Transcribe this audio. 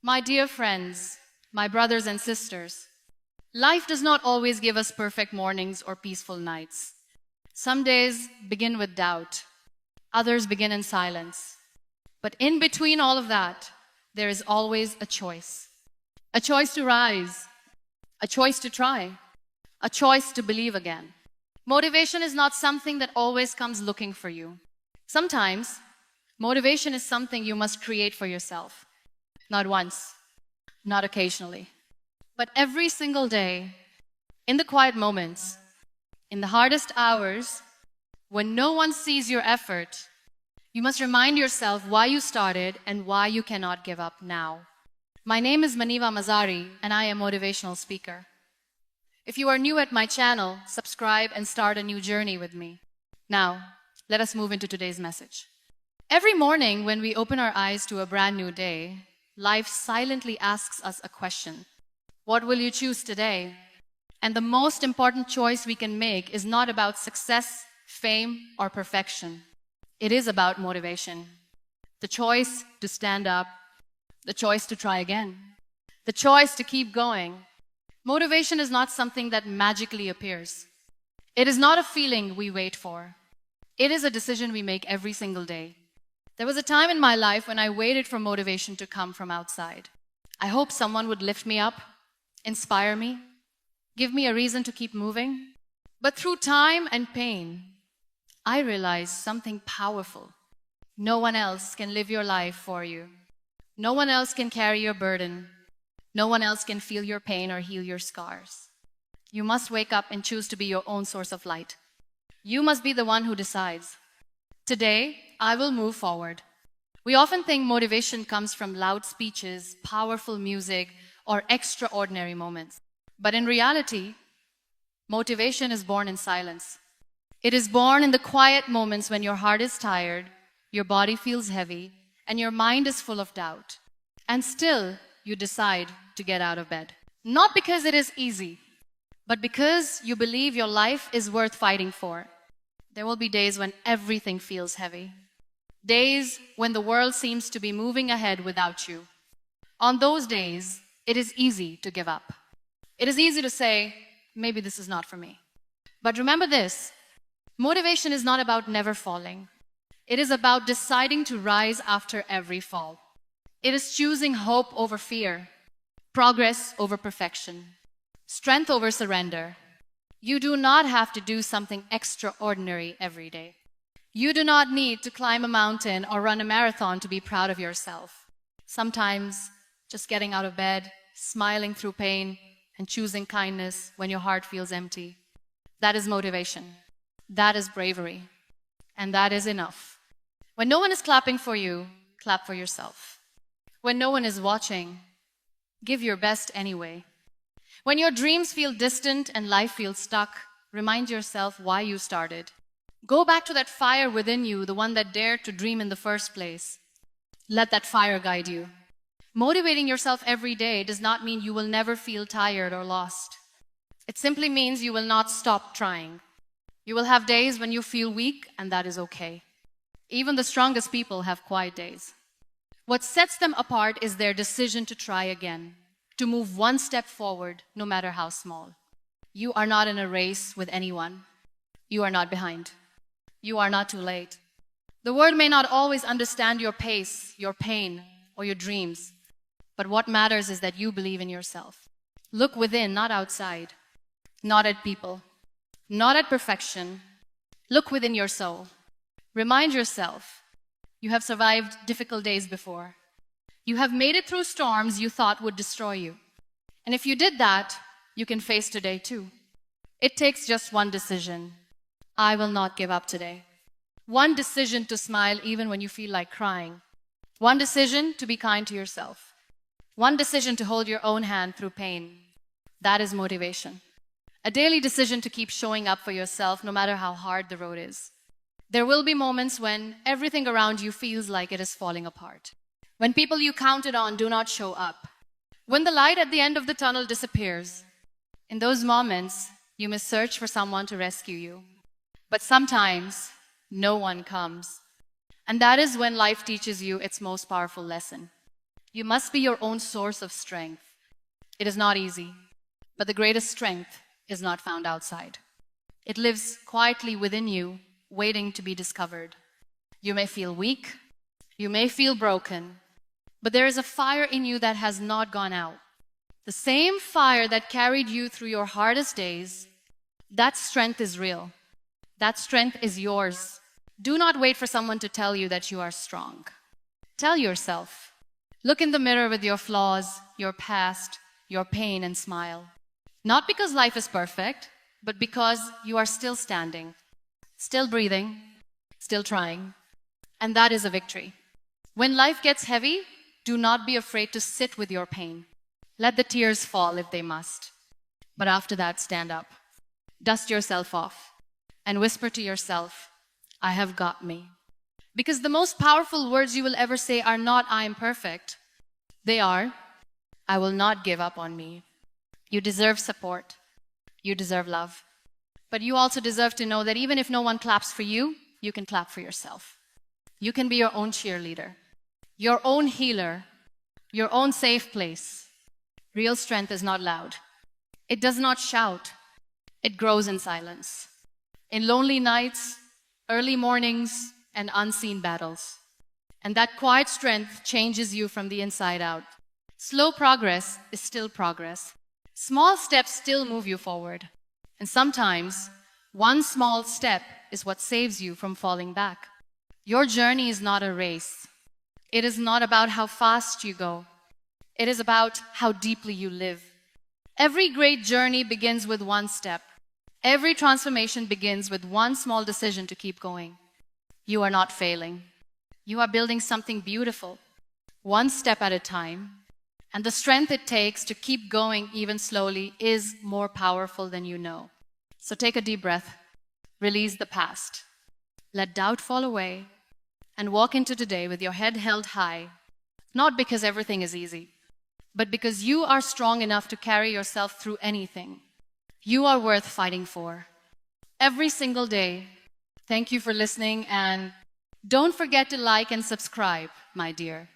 My dear friends, my brothers and sisters, life does not always give us perfect mornings or peaceful nights. Some days begin with doubt, others begin in silence. But in between all of that, there is always a choice. A choice to rise, a choice to try, a choice to believe again. Motivation is not something that always comes looking for you. Sometimes, motivation is something you must create for yourself. Not once, not occasionally, but every single day, in the quiet moments, in the hardest hours, when no one sees your effort, you must remind yourself why you started and why you cannot give up now. My name is Maniva Mazari, and I am a motivational speaker. If you are new at my channel, subscribe and start a new journey with me. Now, let us move into today's message. Every morning when we open our eyes to a brand new day, life silently asks us a question. What will you choose today? And the most important choice we can make is not about success, fame, or perfection. It is about motivation. The choice to stand up, the choice to try again, the choice to keep going. Motivation is not something that magically appears. It is not a feeling we wait for. It is a decision we make every single day. There was a time in my life when I waited for motivation to come from outside. I hoped someone would lift me up, inspire me, give me a reason to keep moving. But through time and pain, I realized something powerful. No one else can live your life for you. No one else can carry your burden. No one else can feel your pain or heal your scars. You must wake up and choose to be your own source of light. You must be the one who decides. Today, I will move forward. We often think motivation comes from loud speeches, powerful music, or extraordinary moments. But in reality, motivation is born in silence. It is born in the quiet moments when your heart is tired, your body feels heavy, and your mind is full of doubt. And still, you decide to get out of bed. Not because it is easy, but because you believe your life is worth fighting for. There will be days when everything feels heavy. Days when the world seems to be moving ahead without you. On those days, it is easy to give up. It is easy to say, maybe this is not for me. But remember this, motivation is not about never falling. It is about deciding to rise after every fall. It is choosing hope over fear, progress over perfection, strength over surrender. You do not have to do something extraordinary every day. You do not need to climb a mountain or run a marathon to be proud of yourself. Sometimes, just getting out of bed, smiling through pain, and choosing kindness when your heart feels empty. That is motivation. That is bravery. And that is enough. When no one is clapping for you, clap for yourself. When no one is watching, give your best anyway. When your dreams feel distant and life feels stuck, remind yourself why you started. Go back to that fire within you, the one that dared to dream in the first place. Let that fire guide you. Motivating yourself every day does not mean you will never feel tired or lost. It simply means you will not stop trying. You will have days when you feel weak, and that is okay. Even the strongest people have quiet days. What sets them apart is their decision to try again, to move one step forward, no matter how small. You are not in a race with anyone. You are not behind. You are not too late. The world may not always understand your pace, your pain, or your dreams, but what matters is that you believe in yourself. Look within, not outside. Not at people. Not at perfection. Look within your soul. Remind yourself, you have survived difficult days before. You have made it through storms you thought would destroy you. And if you did that, you can face today too. It takes just one decision. I will not give up today. One decision to smile even when you feel like crying. One decision to be kind to yourself. One decision to hold your own hand through pain. That is motivation. A daily decision to keep showing up for yourself no matter how hard the road is. There will be moments when everything around you feels like it is falling apart. When people you counted on do not show up. When the light at the end of the tunnel disappears. In those moments, you must search for someone to rescue you. But sometimes, no one comes. And that is when life teaches you its most powerful lesson. You must be your own source of strength. It is not easy, but the greatest strength is not found outside. It lives quietly within you, waiting to be discovered. You may feel weak, you may feel broken, but there is a fire in you that has not gone out. The same fire that carried you through your hardest days, that strength is real. That strength is yours. Do not wait for someone to tell you that you are strong. Tell yourself. Look in the mirror with your flaws, your past, your pain, and smile. Not because life is perfect, but because you are still standing, still breathing, still trying. And that is a victory. When life gets heavy, do not be afraid to sit with your pain. Let the tears fall if they must. But after that, stand up. Dust yourself off and whisper to yourself, I have got me. Because the most powerful words you will ever say are not, I am perfect. They are, I will not give up on me. You deserve support. You deserve love. But you also deserve to know that even if no one claps for you, you can clap for yourself. You can be your own cheerleader, your own healer, your own safe place. Real strength is not loud. It does not shout. It grows in silence. In lonely nights, early mornings, and unseen battles. And that quiet strength changes you from the inside out. Slow progress is still progress. Small steps still move you forward. And sometimes, one small step is what saves you from falling back. Your journey is not a race. It is not about how fast you go. It is about how deeply you live. Every great journey begins with one step. Every transformation begins with one small decision to keep going. You are not failing. You are building something beautiful, one step at a time. And the strength it takes to keep going even slowly is more powerful than you know. So take a deep breath, release the past, let doubt fall away, and walk into today with your head held high, not because everything is easy, but because you are strong enough to carry yourself through anything. You are worth fighting for. Every single day. Thank you for listening, and don't forget to like and subscribe, my dear.